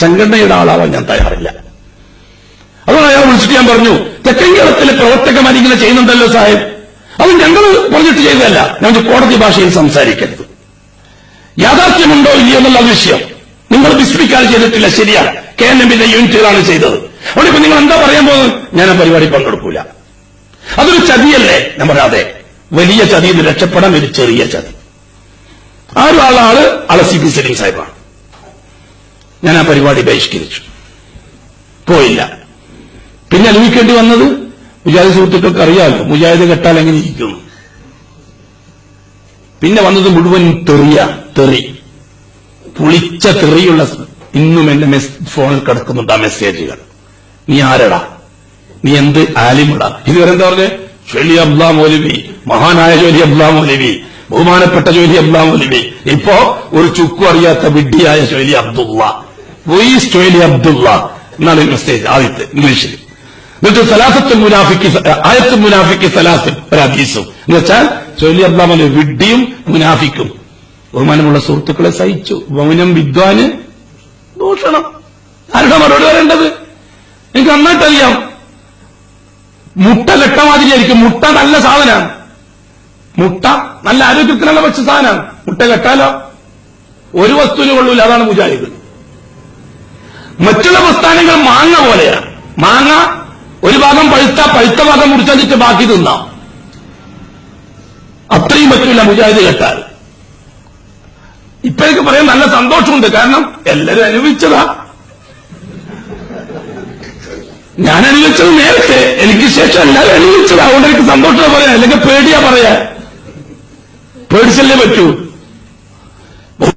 സംഘടനയുടെ ആളാവാൻ ഞാൻ തയ്യാറില്ല. അതുകൊണ്ട് അയാൾ വിളിച്ചിട്ട് ഞാൻ പറഞ്ഞു, തെക്കൻ കേരളത്തിലെ പ്രവർത്തകന്മാർ ഇങ്ങനെ ചെയ്യുന്നുണ്ടല്ലോ സാഹിബ്, അത് ഞങ്ങൾ പറഞ്ഞിട്ട് ചെയ്തതല്ല. ഞങ്ങൾ കോടതി ഭാഷയിൽ സംസാരിക്കരുത്. യാഥാർത്ഥ്യമുണ്ടോ ഇല്ലയോ എന്നുള്ള വിഷയം നിങ്ങൾ വിസ്മരിക്കാൻ ചെയ്തിട്ടില്ല. ശരിയാണ്, KNMന്റെ യൂണിറ്റുകളാണ് ചെയ്തത്. അവിടെ ഇപ്പൊ നിങ്ങൾ എന്താ പറയാൻ പോകുന്നത്? ഞാൻ ആ പരിപാടി പങ്കെടുക്കൂല. അതൊരു ചതിയല്ലേ? ഞാൻ പറയാതെ വലിയ ചതിയിൽ നിന്ന് രക്ഷപ്പെടാൻ ഒരു ചെറിയ ചതി. ആള് CP സലീം സാഹിബാണ്. ഞാൻ ആ പരിപാടി ബഹിഷ്കരിച്ചു, പോയില്ല. പിന്നെ അനുഭവിക്കേണ്ടി വന്നത് മുജാഹിദ് സുഹൃത്തുക്കൾക്ക് അറിയാമല്ലോ, മുജാഹിദ് കെട്ടാൽ എങ്ങനെ ഇരിക്കുന്നു. പിന്നെ വന്നത് മുഴുവൻ തെറി, പുളിച്ച തെറിയുള്ള ഇന്നും എന്റെ ഫോണിൽ കിടക്കുന്നുണ്ട് ആ മെസ്സേജുകൾ. നീ ആരടാ? നീ എന്ത് ആലിമുടാ? ഇതുവരെ എന്താ പറഞ്ഞേ? ഷൊയ്ലി അബ്ദുള്ള മൗലവി, മഹാനായ ഷൊയ്ലി അബ്ദുള്ള മൗലവി, ബഹുമാനപ്പെട്ട ഷൊയ്ലി അബ്ദുള്ള മൗലവി. ഇപ്പോ ഒരു ചുക്കും അറിയാത്ത വിഡ്ഢിയായ ഷൊയ്ലി അബ്ദുള്ള, ഷൊയ്ലി അബ്ദുള്ള എന്നാണ് മെസ്സേജ് ആദ്യത്തെ ഇംഗ്ലീഷിൽ. എന്നിട്ട് സലാസത്തുൽ മുനാഫിക്ക്, ആയത്തുൽ മുനാഫിക്ക് സലാസ് ഒരു ഹദീസും എന്ന് വെച്ചാൽ ഷൊയ്ലി അബ്ദുള്ള മൗലവി വിഡ്ഢിയും മുനാഫിക്കും. ബഹുമാനമുള്ള സുഹൃത്തുക്കളെ സഹിച്ചു. മൗനം വിദ്വാന് ദൂഷണം. ആരുടെ മറുപടി പറയേണ്ടത്? എനിക്ക് നന്നായിട്ടറിയാം. മുട്ട കെട്ടമാതിരിയായിരിക്കും. മുട്ട നല്ല സാധനമാണ്. മുട്ട നല്ല ആരോഗ്യത്തിനുള്ള വെച്ച സാധനമാണ്. മുട്ട കെട്ടാലോ ഒരു വസ്തുവിന് കൊള്ളൂല. അതാണ് മുജാഹിദ്. മറ്റുള്ള പ്രസ്ഥാനങ്ങൾ മാങ്ങ പോലെയാണ്. മാങ്ങ ഒരു ഭാഗം പഴുത്ത ഭാഗം മുറിച്ചിട്ട് ബാക്കി തിന്നാം. അത്രയും പറ്റൂല മുജാഹിദ് കെട്ടാൽ. ഇപ്പൊ എനിക്ക് പറയാൻ നല്ല സന്തോഷമുണ്ട്. കാരണം എല്ലാവരും അനുഭവിച്ചതാ. ഞാൻ അനുഭവിച്ചത് നേരത്തെ, എനിക്ക് ശേഷം എല്ലാവരും അനുഭവിച്ചത്. അതുകൊണ്ട് എനിക്ക് സന്തോഷം പറയാം, അല്ലെങ്കിൽ പേടിയാ പറയാ. പേടിച്ചല്ലേ പറ്റൂ.